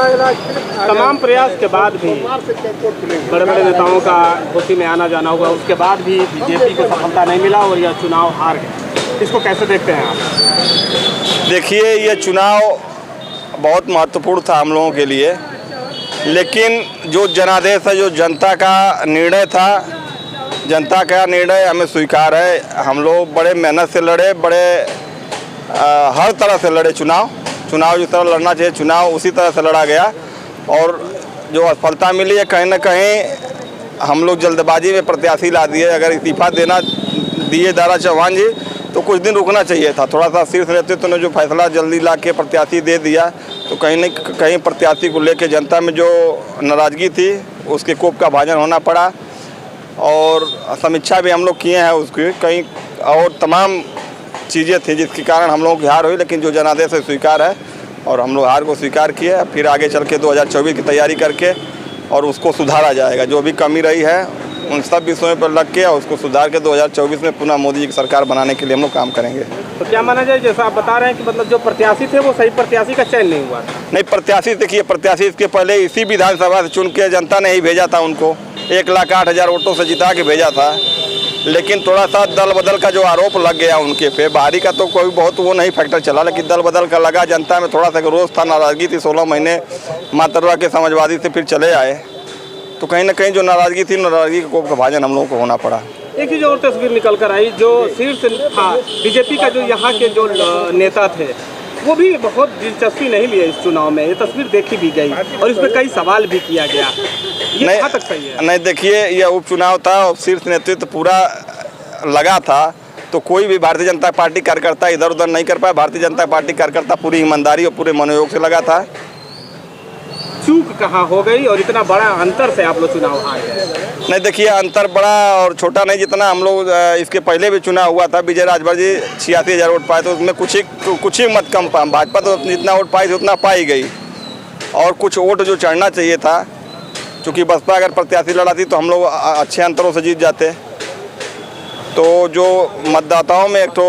तमाम प्रयास के बाद भी बड़े बड़े नेताओं का घोषी में आना जाना हुआ, उसके बाद भी बीजेपी को सफलता नहीं मिला और यह चुनाव हार गए। इसको कैसे देखते हैं आप? देखिए, ये चुनाव बहुत महत्वपूर्ण था हम लोगों के लिए, लेकिन जो जनादेश है, जो जनता का निर्णय था, जनता का निर्णय हमें स्वीकार है। हम लोग बड़े मेहनत से लड़े, हर तरह से लड़े। चुनाव जिस तरह लड़ना चाहिए चुनाव उसी तरह से लड़ा गया, और जो असफलता मिली है, कहीं ना कहीं हम लोग जल्दबाजी में प्रत्याशी ला दिए। अगर इस्तीफा दिए दारा चौहान जी, तो कुछ दिन रुकना चाहिए था। थोड़ा सा शीर्ष नेतृत्व ने जो फैसला जल्दी ला के प्रत्याशी दे दिया, तो कहीं न कहीं प्रत्याशी को लेकर जनता में जो नाराज़गी थी, उसके कोप का भाजन होना पड़ा। और समीक्षा भी हम लोग किए हैं उसकी, कहीं और तमाम चीज़ें थी जिसके कारण हम लोगों की हार हुई, लेकिन जो जनादेश है स्वीकार है और हम लोग हार को स्वीकार किए। फिर आगे चल के 2024 की तैयारी करके और उसको सुधारा जाएगा। जो भी कमी रही है उन सब विषयों पर लग के और उसको सुधार के 2024 में पुनः मोदी जी की सरकार बनाने के लिए हम लोग काम करेंगे। तो क्या माना जाए, जैसा आप बता रहे हैं कि मतलब जो प्रत्याशी थे वो सही प्रत्याशी का चयन नहीं हुआ? नहीं, प्रत्याशी देखिए, प्रत्याशी इसके पहले इसी विधानसभा से चुन के जनता ने ही भेजा था उनको, 1,08,000 वोटों से जिता के भेजा था। लेकिन थोड़ा सा दल बदल का जो आरोप लग गया उनके पे, बाहरी का तो कोई बहुत वो नहीं फैक्टर चला, लेकिन दल बदल का लगा। जनता में थोड़ा सा रोष था, नाराज़गी थी। 16 महीने मातरवा के समाजवादी से फिर चले आए, तो कहीं ना कहीं जो नाराज़गी थी, नाराज़गी का कोप का भाजन हम लोगों को होना पड़ा। एक चीज़ और तस्वीर निकल कर आई, जो शीर्ष था बीजेपी का, जो यहाँ के जो नेता थे, वो भी बहुत दिलचस्पी नहीं लिए इस चुनाव में। ये तस्वीर देखी भी गई और इस पर कई सवाल भी किया गया। ये कहाँ तक सही है? नहीं, देखिए, यह उपचुनाव था और शीर्ष नेतृत्व पूरा लगा था, तो कोई भी भारतीय जनता पार्टी कार्यकर्ता इधर उधर नहीं कर पाया। भारतीय जनता पार्टी कार्यकर्ता पूरी ईमानदारी और पूरे मनोयोग से लगा था। चूक कहाँ हो गई और इतना बड़ा अंतर से आप लोग चुनाव हार गए? नहीं, देखिए, अंतर बड़ा और छोटा नहीं। जितना हम लोग इसके पहले भी चुनाव हुआ था, विजय राजभर जी 86,000 वोट पाए, तो उसमें कुछ ही मत कम पाए। भाजपा तो जितना वोट पाई थी उतना पाई गई, और कुछ वोट जो चढ़ना चाहिए था, चूँकि बसपा अगर प्रत्याशी लड़ाती तो हम लोग अच्छे अंतरों से जीत जाते। तो जो मतदाताओं में एक तो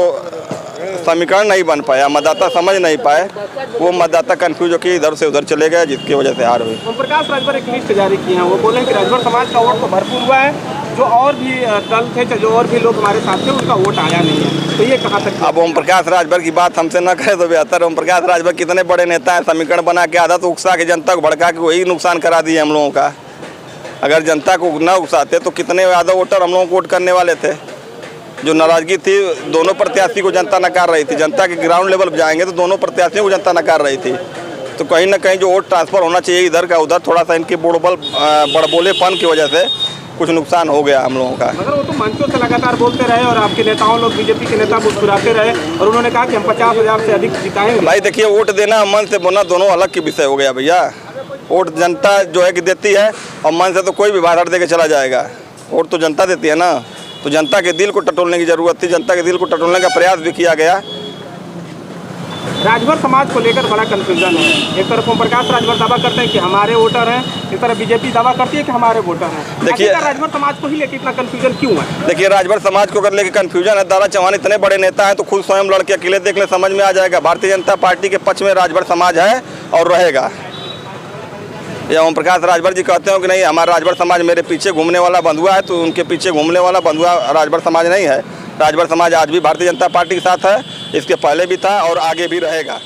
समीकरण नहीं बन पाया, मतदाता समझ नहीं पाए, वो मतदाता कंफ्यूज होकर इधर से उधर चले गए, जिसकी वजह से हार हुई। ओम प्रकाश राजभर एक लिस्ट जारी की है, वो बोले कि राजभर समाज का वोट तो भरपूर हुआ है, जो और भी दल थे, जो और भी लोग हमारे साथ थे, उनका वोट आया नहीं है। तो ये कहाँ तक? अब ओम प्रकाश राजभर की बात हमसे न करें तो बेहतर। ओम प्रकाश राजभर कितने बड़े नेता हैं, समीकरण बना के आधा तो उकसा के जनता को भड़का के वही नुकसान करा दिए हम लोगों का। अगर जनता को न उकसाते तो कितने ज़्यादा वोटर हम लोगों को वोट करने वाले थे। जो नाराज़गी थी, दोनों प्रत्याशी को जनता नकार रही थी। जनता के ग्राउंड लेवल पर जाएंगे तो दोनों प्रत्याशियों को जनता नकार रही थी। तो कहीं ना कहीं जो वोट ट्रांसफ़र होना चाहिए इधर का उधर, थोड़ा सा इनके बड़बोलेपन की वजह से कुछ नुकसान हो गया हम लोगों का। मगर वो तो मंचों से लगातार बोलते रहे और आपके नेताओं लोग, बीजेपी के नेता मुस्कुराते रहे और उन्होंने कहा कि हम 50,000 से अधिक जिताएंगे। भाई देखिए, वोट देना मन से बोलना दोनों अलग के विषय हो गया भैया। वोट जनता जो है कि देती है, और मन से तो कोई भी भाषण दे के चला जाएगा। वोट तो जनता देती है ना, तो जनता के दिल को टटोलने की जरूरत थी। जनता के दिल को टटोलने का प्रयास भी किया गया। राजभर समाज को लेकर बड़ा कंफ्यूजन है। एक तरफ ओम प्रकाश राजभर दावा करते हैं कि हमारे वोटर हैं, एक तरफ बीजेपी दावा करती है कि हमारे वोटर हैं। देखिए, राजभर समाज को ही लेकर इतना कंफ्यूजन क्यों है? देखिए, राजभर समाज को अगर लेकर कंफ्यूजन है, दारा चौहान इतने बड़े नेता हैं, तो खुद स्वयं लड़के अकेले देख ले, समझ में आ जाएगा। भारतीय जनता पार्टी के पक्ष में राजभर समाज है और रहेगा। या ओम प्रकाश राजभर जी कहते हो कि नहीं, हमारा राजभर समाज मेरे पीछे घूमने वाला बंधुआ है, तो उनके पीछे घूमने वाला बंधुआ राजभर समाज नहीं है। राजभर समाज आज भी भारतीय जनता पार्टी के साथ है, इसके पहले भी था और आगे भी रहेगा।